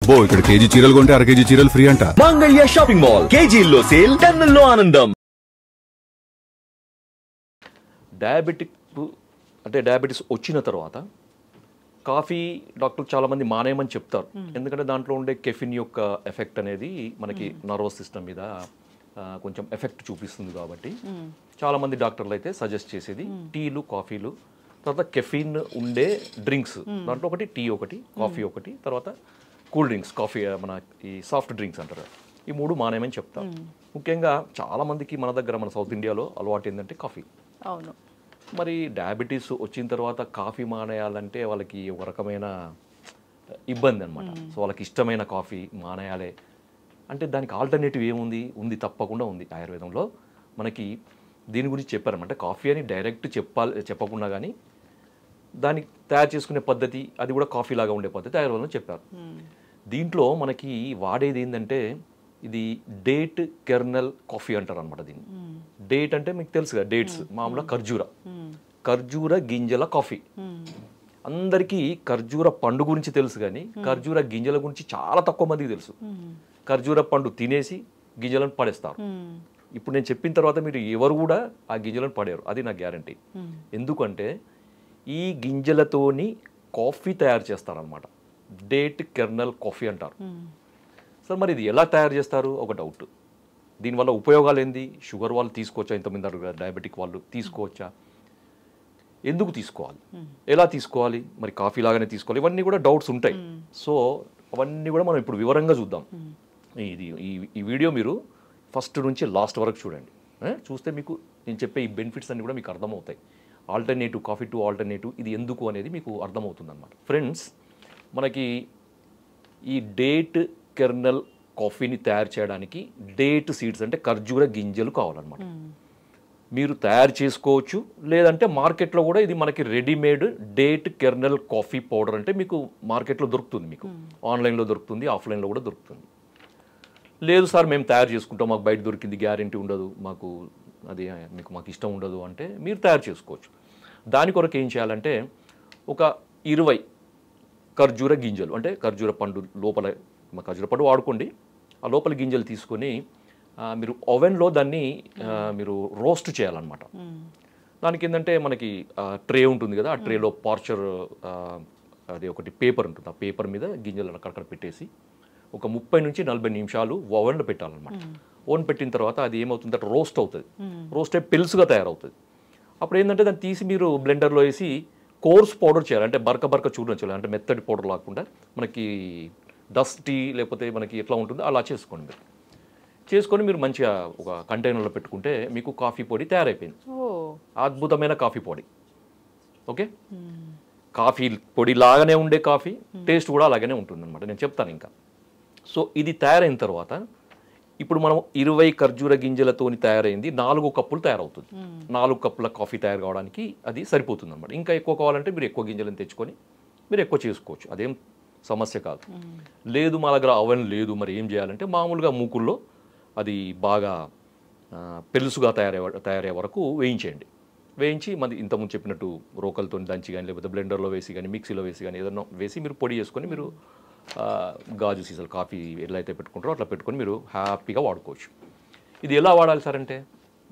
బో ఇక్కడ కేజీ చీరలు కొంటే అర కేజీ చీరలు ఫ్రీ అంట. మంగళ్య షాపింగ్ మాల్, కేజీల్లో సేల్, టన్నుల్లో ఆనందం. డయాబెటిస్ వచ్చిన తర్వాత కాఫీ డాక్టర్లు చాలామంది మానేయమని చెప్తారు. ఎందుకంటే దాంట్లో ఉండే కెఫిన్ యొక్క ఎఫెక్ట్ అనేది మనకి నర్వస్ సిస్టమ్ మీద కొంచెం ఎఫెక్ట్ చూపిస్తుంది. కాబట్టి చాలామంది డాక్టర్లు అయితే సజెస్ట్ చేసేది టీలు, కాఫీలు, తర్వాత కెఫిన్ ఉండే డ్రింక్స్, దాంట్లో ఒకటి టీ, ఒకటి కాఫీ, ఒకటి తర్వాత కూల్ డ్రింక్స్, కాఫీ మన ఈ సాఫ్ట్ డ్రింక్స్ అంటారు, ఈ మూడు మానేయమని చెప్తారు. ముఖ్యంగా చాలామందికి మన దగ్గర మన సౌత్ ఇండియాలో అలవాటు ఏంటంటే కాఫీ. అవును. మరి డయాబెటీస్ వచ్చిన తర్వాత కాఫీ మానేయాలంటే వాళ్ళకి ఒక రకమైన ఇబ్బంది అనమాట. సో వాళ్ళకి ఇష్టమైన కాఫీ మానేయాలి అంటే దానికి ఆల్టర్నేటివ్ ఏముంది? ఉంది, తప్పకుండా ఉంది. ఆయుర్వేదంలో మనకి దీని గురించి చెప్పారన్నమాట. కాఫీ అని డైరెక్ట్ చెప్పకుండా కానీ దాన్ని తయారు చేసుకునే పద్ధతి, అది కూడా కాఫీ లాగా ఉండే పద్ధతి ఆయుర్వేదంలో చెప్పారు. దీంట్లో మనకి వాడేది ఏంటంటే ఇది డేట్ కెర్నల్ కాఫీ అంటారు అనమాట. దీన్ని డేట్ అంటే మీకు తెలుసు కదా, డేట్స్ మామూలుగా ఖర్జూర గింజల కాఫీ. అందరికీ ఖర్జూర పండు గురించి తెలుసు కానీ ఖర్జూర గింజల గురించి చాలా తక్కువ మందికి తెలుసు. ఖర్జూర పండు తినేసి గింజలను పడేస్తారు. ఇప్పుడు నేను చెప్పిన తర్వాత మీరు ఎవరు కూడా ఆ గింజలను పడేరు, అది నా గ్యారంటీ. ఎందుకంటే ఈ గింజలతోని కాఫీ తయారు చేస్తారనమాట. డేట్ కెర్నల్ కాఫీ అంటారు. సార్ మరి ఇది ఎలా తయారు చేస్తారు? ఒక డౌట్. దీనివల్ల ఉపయోగాలు ఏంది? షుగర్ వాళ్ళు తీసుకోవచ్చా? ఇంతమంది డయాబెటిక్ వాళ్ళు తీసుకోవచ్చా? ఎందుకు తీసుకోవాలి? ఎలా తీసుకోవాలి? మరి కాఫీ లాగానే తీసుకోవాలి? ఇవన్నీ కూడా డౌట్స్ ఉంటాయి. సో అవన్నీ కూడా మనం ఇప్పుడు వివరంగా చూద్దాం. ఈ వీడియో మీరు ఫస్ట్ నుంచి లాస్ట్ వరకు చూడండి. చూస్తే మీకు నేను చెప్పే ఈ బెనిఫిట్స్ అన్నీ కూడా మీకు అర్థమవుతాయి. ఆల్టర్నేటివ్, కాఫీ టు ఆల్టర్నేటివ్ ఇది ఎందుకు అనేది మీకు అర్థమవుతుంది అన్నమాట. ఫ్రెండ్స్, మనకి ఈ డేట్ కెర్నల్ కాఫీని తయారు చేయడానికి డేట్ సీడ్స్ అంటే ఖర్జూర గింజలు కావాలన్నమాట. మీరు తయారు చేసుకోవచ్చు, లేదంటే మార్కెట్లో కూడా ఇది మనకి readymade date kernel coffee powder అంటే మీకు మార్కెట్లో దొరుకుతుంది. మీకు ఆన్లైన్లో దొరుకుతుంది, ఆఫ్లైన్లో కూడా దొరుకుతుంది. లేదు సార్ మేము తయారు చేసుకుంటాం, మాకు బయట దొరికింది గ్యారెంటీ ఉండదు, మాకు మాకు ఇష్టం ఉండదు అంటే మీరు తయారు చేసుకోవచ్చు. దాని కొరకు ఏం చేయాలంటే ఒక 20 ఖర్జూర గింజలు అంటే ఖర్జూర పండు లోపల, ఖర్జూర పండు వాడుకోండి, ఆ లోపల గింజలు తీసుకొని మీరు ఓవెన్లో దాన్ని మీరు రోస్ట్ చేయాలన్నమాట. దానికి ఏంటంటే మనకి ట్రే ఉంటుంది కదా, ఆ ట్రేలో పార్చర్ అది ఒకటి పేపర్ ఉంటుంది, ఆ పేపర్ మీద గింజలను అక్కడక్కడ పెట్టేసి ఒక 30 నుంచి 40 నిమిషాలు ఓవెన్లో పెట్టాలన్నమాట. ఓవెన్ పెట్టిన తర్వాత అది ఏమవుతుందంటే రోస్ట్ అవుతుంది. రోస్ట్ అయ్యి పెలుసుగా తయారవుతుంది. అప్పుడు ఏంటంటే దాన్ని తీసి మీరు బ్లెండర్లో వేసి కోర్స్ పౌడర్ చేయాలి. అంటే బరక చూడడం చేయాలి, అంటే మెత్తడి పౌడర్ లాకుండా మనకి డస్టీ లేకపోతే మనకి ఎట్లా ఉంటుందో అలా చేసుకోండి. మీరు చేసుకొని మీరు మంచిగా ఒక కంటైనర్లో పెట్టుకుంటే మీకు కాఫీ పొడి తయారైపోయింది. అద్భుతమైన కాఫీ పొడి. ఓకే, కాఫీ పొడి లాగానే ఉండే కాఫీ టేస్ట్ కూడా అలాగనే ఉంటుంది అనమాట. నేను చెప్తాను ఇంకా. సో ఇది తయారైన తర్వాత ఇప్పుడు మనం 20 ఖర్జూర గింజలతోని తయారైంది 4 కప్పులు తయారవుతుంది. 4 కప్పుల కాఫీ తయారు కావడానికి అది సరిపోతుంది అనమాట. ఇంకా ఎక్కువ కావాలంటే మీరు ఎక్కువ గింజలను తెచ్చుకొని మీరు ఎక్కువ చేసుకోవచ్చు, అదేం సమస్య కాదు. లేదు మా దగ్గర అవన్ లేదు, మరి ఏం చేయాలంటే మామూలుగా మూకుల్లో అది బాగా పెలుసుగా తయారయ్యే వరకు వేయించేయండి. వేయించి మరి ఇంతకుముందు చెప్పినట్టు రోకలతో దంచి కానీ లేకపోతే బ్లెండర్లో వేసి కానీ మిక్సీలో వేసి కానీ ఏదన్నా వేసి మీరు పొడి చేసుకొని మీరు గాజు సీసాలు కాఫీ ఎలా అయితే పెట్టుకుంటారో అట్లా పెట్టుకొని మీరు హ్యాపీగా వాడుకోవచ్చు. ఇది ఎలా వాడాలి సార్ అంటే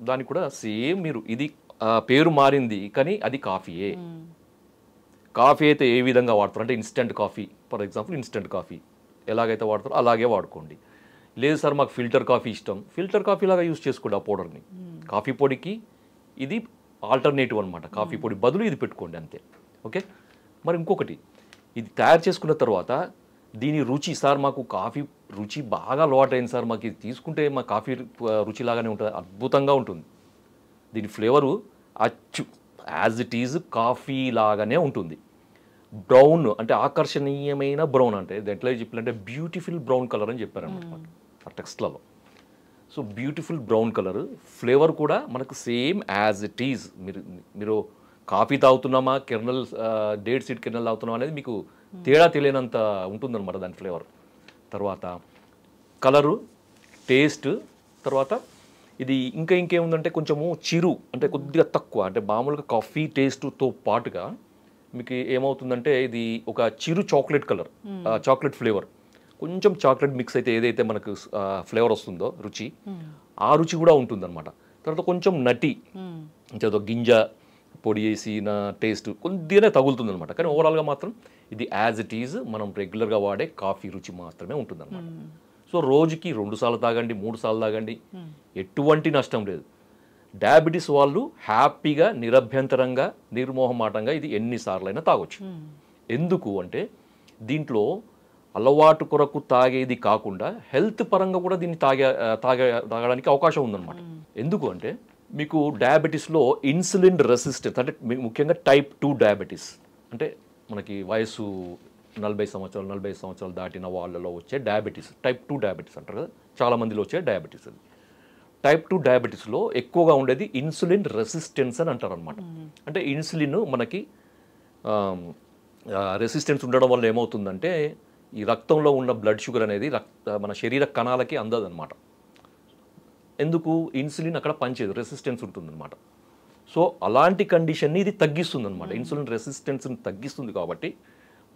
దానికి కూడా సేమ్ మీరు ఇది పేరు మారింది కానీ అది కాఫీయే. కాఫీ అయితే ఏ విధంగా వాడతారు అంటే instant coffee, for example instant coffee ఎలాగైతే వాడతారో అలాగే వాడుకోండి. లేదు సార్ మాకు ఫిల్టర్ కాఫీ ఇష్టం, ఫిల్టర్ కాఫీ లాగా యూజ్ చేసుకోండి ఆ పౌడర్ని. కాఫీ పొడికి ఇది ఆల్టర్నేటివ్ అనమాట. కాఫీ పొడి బదులు ఇది పెట్టుకోండి అంతే. ఓకే, మరి ఇంకొకటి, ఇది తయారు చేసుకున్న తర్వాత దీని రుచి, సార్ మాకు కాఫీ రుచి బాగా అలవాటైంది సార్, మాకు ఇది తీసుకుంటే మా కాఫీ రుచి లాగానే ఉంటుంది, అద్భుతంగా ఉంటుంది. దీని ఫ్లేవరు అచ్చు యాజ్ ఇట్ ఈజ్ కాఫీ లాగానే ఉంటుంది. బ్రౌన్ అంటే ఆకర్షణీయమైన బ్రౌన్, అంటే ఎట్లా చెప్పాలంటే బ్యూటిఫుల్ బ్రౌన్ కలర్ అని చెప్పారనమాట ఆ టెక్స్ట్లలో. So beautiful brown colour, flavour కూడా మనకు సేమ్ యాజ్ ఇట్ ఈజ్. మీరు కాఫీ తాగుతున్నామా కెర్నల్ డేట్ సీడ్ కెర్నల్ తాగుతున్నామా అనేది మీకు తేడా తెలియనంత ఉంటుందన్నమాట దాని ఫ్లేవర్. తర్వాత కలరు, టేస్ట్, తర్వాత ఇది ఇంకేముందంటే కొంచెము చిరు అంటే కొద్దిగా తక్కువ, అంటే మామూలుగా కాఫీ టేస్ట్తో పాటుగా మీకు ఏమవుతుందంటే ఇది ఒక చిరు చాక్లెట్ కలర్, చాక్లెట్ ఫ్లేవర్. కొంచెం చాక్లెట్ మిక్స్ అయితే ఏదైతే మనకు ఫ్లేవర్ వస్తుందో రుచి, ఆ రుచి కూడా ఉంటుందన్నమాట. తర్వాత కొంచెం నటి ఇంకేదో గింజ పొడి వేసిన టేస్ట్ కొద్దిగానే తగులుతుందన్నమాట. కానీ ఓవరాల్గా మాత్రం ఇది యాజ్ ఇట్ ఈజ్ మనం రెగ్యులర్గా వాడే కాఫీ రుచి మాత్రమే ఉంటుందన్నమాట. సో రోజుకి 2 సార్లు తాగండి, 3 సార్లు తాగండి, ఎటువంటి నష్టం లేదు. డయాబెటీస్ వాళ్ళు హ్యాపీగా నిరభ్యంతరంగా నిర్మోహమాటంగా ఇది ఎన్నిసార్లైనా తాగొచ్చు. ఎందుకు అంటే దీంట్లో అలవాటు కొరకు తాగేది కాకుండా హెల్త్ పరంగా కూడా దీన్ని తాగడానికి అవకాశం ఉందన్నమాట. ఎందుకు అంటే మీకు డయాబెటీస్లో ఇన్సులిన్ రెసిస్టెన్స్ అంటే ముఖ్యంగా టైప్ 2 డయాబెటీస్ అంటే మనకి వయసు 40 సంవత్సరాలు దాటిన వాళ్ళలో వచ్చే డయాబెటీస్ టైప్ 2 డయాబెటీస్ అంటారు కదా, చాలా మందిలో వచ్చే డయాబెటీస్. అది టైప్ 2 డయాబెటీస్లో ఎక్కువగా ఉండేది ఇన్సులిన్ రెసిస్టెన్స్ అని అంటారు అనమాట. అంటే ఇన్సులిన్ మనకి రెసిస్టెన్స్ ఉండడం వల్ల ఏమవుతుందంటే ఈ రక్తంలో ఉన్న బ్లడ్ షుగర్ అనేది మన శరీర కణాలకి అందదన్నమాట. ఎందుకు? ఇన్సులిన్ అక్కడ పనిచేయదు, రెసిస్టెన్స్ ఉంటుందన్నమాట. సో అలాంటి కండిషన్ని ఇది తగ్గిస్తుంది అనమాట. ఇన్సులిన్ రెసిస్టెన్స్ని తగ్గిస్తుంది కాబట్టి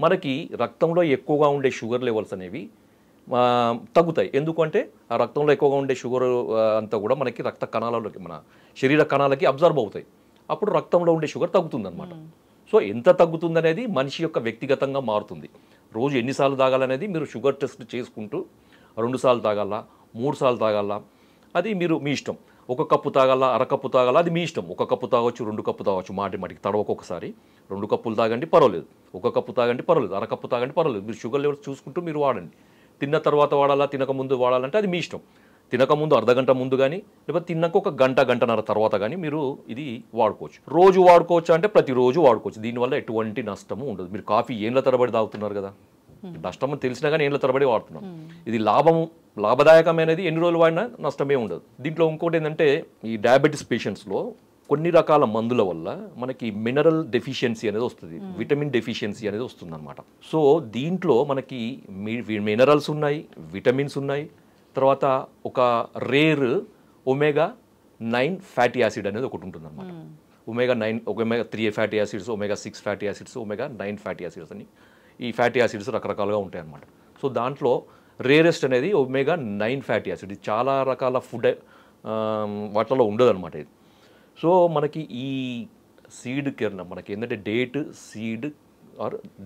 మనకి రక్తంలో ఎక్కువగా ఉండే షుగర్ లెవెల్స్ అనేవి తగ్గుతాయి. ఎందుకంటే ఆ రక్తంలో ఎక్కువగా ఉండే షుగర్ అంతా కూడా మనకి రక్త కణాలలోకి మన శరీర కణాలకి అబ్జర్వ్ అవుతాయి. అప్పుడు రక్తంలో ఉండే షుగర్ తగ్గుతుందన్నమాట. సో ఎంత తగ్గుతుందనేది మనిషి యొక్క వ్యక్తిగతంగా మారుతుంది. రోజు ఎన్నిసార్లు తాగాలనేది మీరు షుగర్ టెస్ట్ చేసుకుంటూ 2 సార్లు తాగాల, 3 సార్లు తాగాల, అది మీ ఇష్టం. 1 కప్పు తాగాల, అరకప్పు తాగాల, అది మీ ఇష్టం. 1 కప్పు తాగొచ్చు, 2 కప్పు తాగొచ్చు, మాటికి తడవకొకసారి 2 కప్పులు తాగండి పర్వాలేదు, 1 కప్పు తాగండి పర్వాలేదు, అరకప్పు తాగండి పర్వాలేదు. మీరు షుగర్ లెవెల్స్ చూసుకుంటూ మీరు వాడండి. తిన్న తర్వాత వాడాలా, తినక ముందు వాడాలంటే అది మీ ఇష్టం. తినక ముందు అర్ధగంట ముందు కానీ, లేకపోతే తిన్నాక 1 గంటన్నర తర్వాత కానీ మీరు ఇది వాడుకోవచ్చు. రోజు వాడుకోవచ్చు అంటే ప్రతిరోజు వాడుకోవచ్చు. దీనివల్ల ఎటువంటి నష్టము ఉండదు. మీరు కాఫీ ఏళ్ళ తరబడి తాగుతున్నారు కదా, నష్టం తెలిసినా కానీ ఏళ్ళ తరబడి వాడుతున్నాం. ఇది లాభదాయకమైనది, ఎన్ని రోజులు వాడినా నష్టమే ఉండదు. దీంట్లో ఇంకోటి ఏంటంటే ఈ డయాబెటీస్ పేషెంట్స్లో కొన్ని రకాల మందుల వల్ల మనకి మినరల్ డెఫిషియన్సీ అనేది వస్తుంది, విటమిన్ డెఫిషియన్సీ అనేది వస్తుంది అనమాట. సో దీంట్లో మనకి మినరల్స్ ఉన్నాయి, విటమిన్స్ ఉన్నాయి, తర్వాత ఒక రేర్ ఒమేగా 9 ఫ్యాటీ యాసిడ్ అనేది ఒకటి ఉంటుంది అనమాట. Omega 3 fatty acids, omega 6 fatty acids, omega 9 fatty acids అని ఈ ఫ్యాటీ యాసిడ్స్ రకరకాలుగా ఉంటాయి అన్నమాట. సో దాంట్లో రేరెస్ట్ అనేది ఒమేగా 9 ఫ్యాటీ యాసిడ్. ఇది చాలా రకాల ఫుడ్ వాటిలో ఉండదన్నమాట ఇది. సో మనకి ఈ సీడ్ కెర్నల్ మనకి ఏంటంటే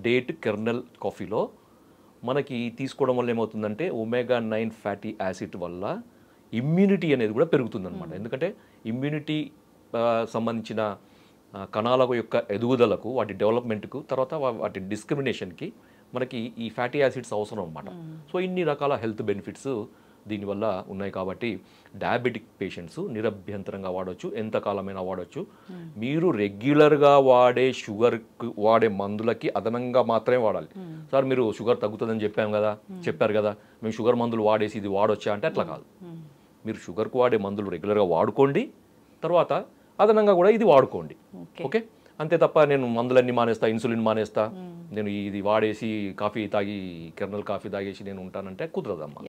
డేట్ కెర్నల్ కాఫీలో మనకి తీసుకోవడం వల్ల ఏమవుతుందంటే ఒమేగా 9 ఫ్యాటీ యాసిడ్ వల్ల ఇమ్యూనిటీ అనేది కూడా పెరుగుతుందన్నమాట. ఎందుకంటే ఇమ్యూనిటీ సంబంధించిన కణాల యొక్క ఎదుగుదలకు, వాటి డెవలప్మెంట్కు, తర్వాత వాటి డిస్క్రిమినేషన్కి మనకి ఈ ఫ్యాటీ యాసిడ్స్ అవసరం అన్నమాట. సో ఇన్ని రకాల హెల్త్ బెనిఫిట్స్ దీనివల్ల ఉన్నాయి కాబట్టి డయాబెటిక్ పేషెంట్స్ నిరభ్యంతరంగా వాడవచ్చు, ఎంతకాలమైనా వాడవచ్చు. మీరు రెగ్యులర్గా వాడే మందులకి అదనంగా మాత్రమే వాడాలి. సార్ మీరు షుగర్ తగ్గుతుందని చెప్పారు కదా, మేము షుగర్ మందులు వాడేసి ఇది వాడొచ్చా అంటే అట్లా కాదు. మీరు షుగర్కు వాడే మందులు రెగ్యులర్గా వాడుకోండి, తర్వాత అదనంగా కూడా ఇది వాడుకోండి. ఓకే, అంతే తప్ప నేను మందులన్నీ మానేస్తా, ఇన్సులిన్ మానేస్తా, నేను ఇది వాడేసి కాఫీ తాగి కెర్నల్ కాఫీ తాగేసి నేను ఉంటానంటే కుదరదమ్మా.